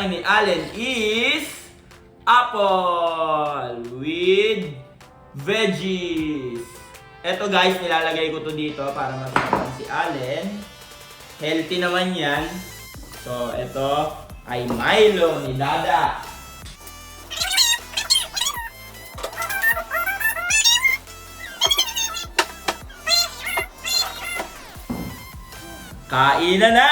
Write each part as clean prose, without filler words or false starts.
pagkain ni Allen is apple with veggies. Eto guys, nilalagay ko to dito para masarap si Allen. Healthy naman yan. So, eto ay Milo ni Dada. Kainan na!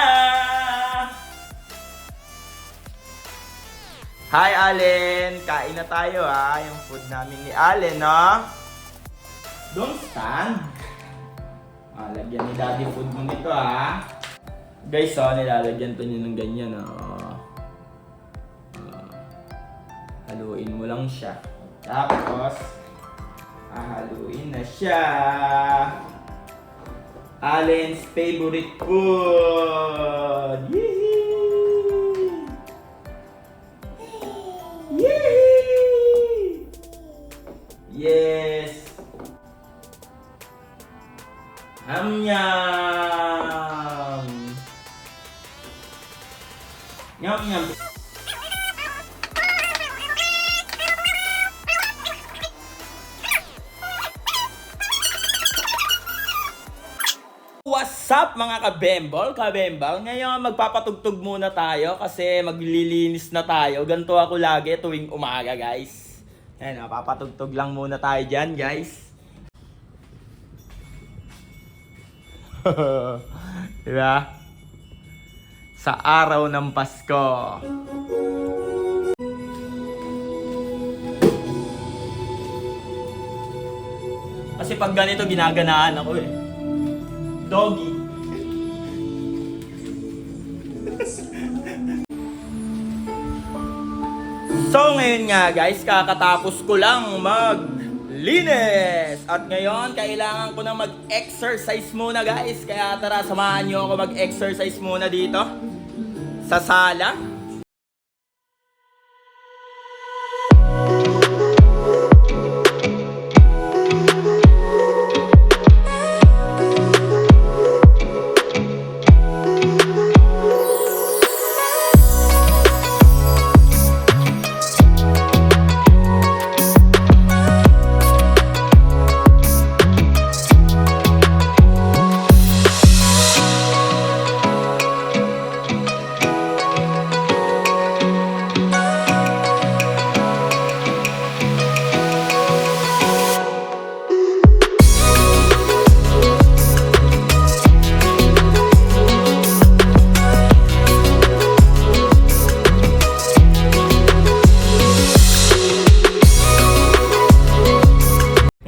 Hi Allen! Kain na tayo ha. Yung food namin ni Allen, no? Don't stand. Lagyan ni Daddy food mo nito ha. Guys, nilalagyan to niyo ng ganyan, haluin mo lang siya. Tapos, haluin na siya. Allen's favorite food! Yee! Yee! Yes! Yum! Yum yum! What's up mga kabembol? Ngayon magpapatugtog muna tayo kasi maglilinis na tayo. Ganito ako lagi tuwing umaga guys. Ayan, papatugtog lang muna tayo dyan guys. Diba? Sa araw ng Pasko. Kasi pag ganito ginaganaan ako eh. Doggy. So ngayon nga guys, kakatapos ko lang maglinis. At ngayon, kailangan ko na mag-exercise muna guys. Kaya tara, samahan nyo ako mag-exercise muna dito sa sala.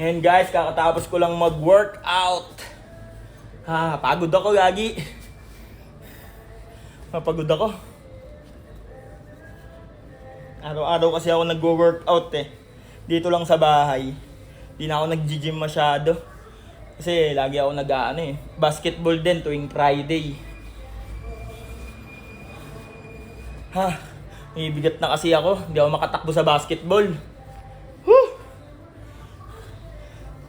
Ngayon guys, kakatapos ko lang mag-workout. Pagod ako gagi. Mapagod ako. Araw-araw kasi ako nag-workout eh. Dito lang sa bahay. Di na ako nag-gym masyado. Kasi lagi ako basketball din tuwing Friday. May bigat na kasi ako. Hindi ako makatakbo sa basketball.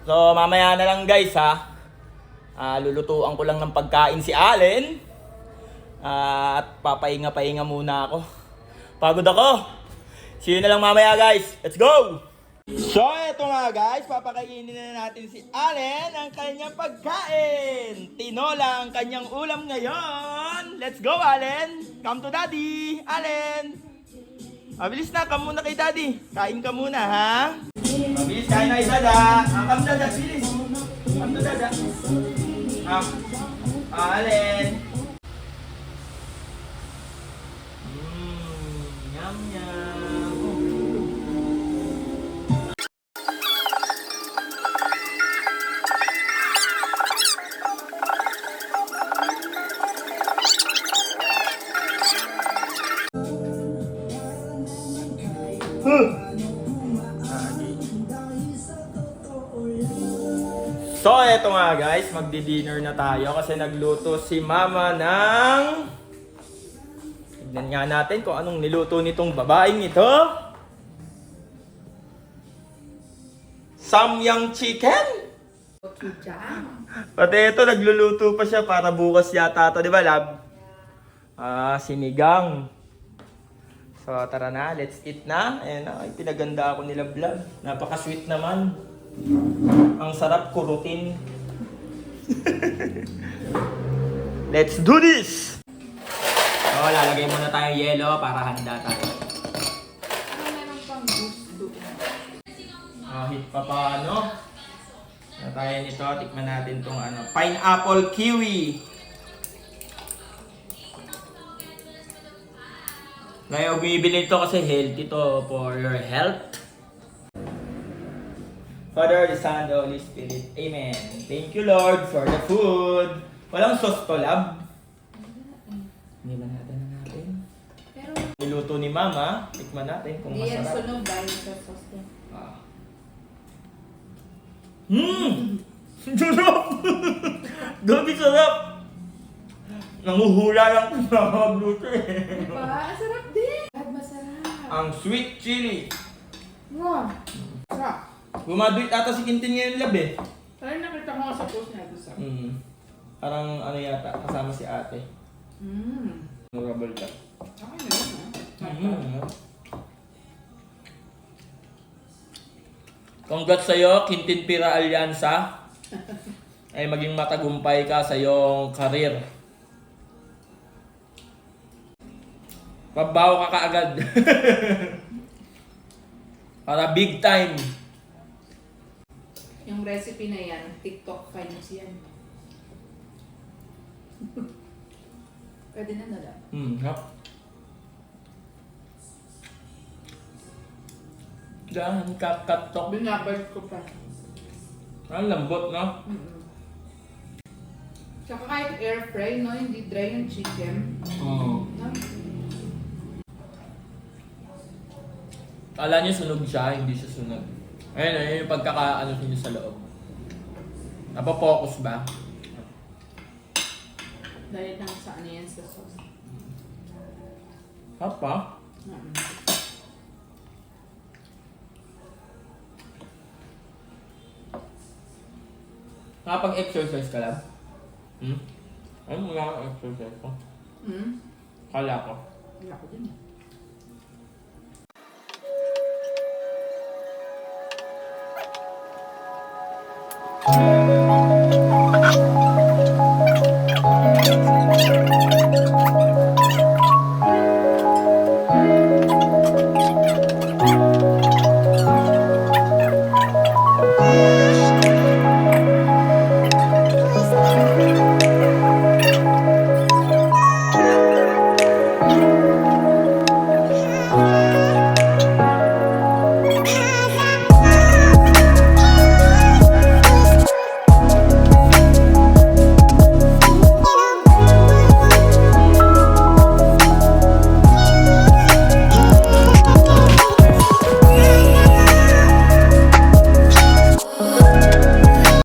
So mamaya na lang guys lulutuan ko lang ng pagkain si Allen. At papahinga-pahinga muna ako. Pagod ako. See you na lang mamaya guys. Let's go! So eto nga guys, papakainin na natin si Allen ang kanyang pagkain. Tinola ang kanyang ulam ngayon. Let's go Allen! Come to Daddy! Allen! Mabilis na, come muna kay Daddy. Kain ka muna ha. Mabilis, kain na kay Dada. Come Dada, bilis. Come to Dada. Allen. Yum yum. So eto nga guys, magdi-dinner na tayo kasi nagluto si Mama ng... Tignan nga natin kung anong niluto nitong babaeng ito. Samyang chicken? Pati ito, nagluluto pa siya para bukas yata ito, di ba lab? Sinigang. So tara na, let's eat na. Ayan na, ay, pinaganda ako nila vlog. Napaka-sweet naman. Ang sarap kurutin. Let's do this! So lalagay muna tayo yelo para handa tayo. Meron pang gusto. Kahit pa paano. Na tayo nito, tikman natin tong pineapple kiwi. Ngayon, bumibili ito kasi healthy to for your health. Father, the Son, the Holy Spirit. Amen. Thank you, Lord, for the food. Walang sauce to, lab. Hindi lang natin. Pero Niluto ni Mama. Tikman natin kung hindi yan masarap. sunog dahil sa sauce niya. Sarap! Gabi sarap! Nanguhula lang kung nakakagluto eh. Diba? Ang sarap din! At masarap. Ang sweet chili. Wow! Sarap. Gumaduit ata si Quintin ngayon, lab eh. Parang nakita ko nga sa post niya. Gusto. Parang yata, kasama si ate. Memorable ka. Okay na yun, ha? Congrats sa'yo, Quintin Pira Alyansa. Ay maging matagumpay ka sa iyong karir. Pabaw ka kaagad. Para big time. Yung recipe na yan, TikTok famous yan. Pwede na nala. Hap. Dahan kakatok. Binabart ko pa. Ang lambot, no? Tsaka kahit air fry, no? Hindi dry yung chicken. No? Kala niyo sunog siya, hindi siya sunog. Ayun yung pagkakaano niyo sa loob. Napapokus ba? Dahil lang sa ano yan sa sauce. Hapa? Nakapag-exercise ka lang? Ano mo lang exercise ko? Kala ko. Wala ko din.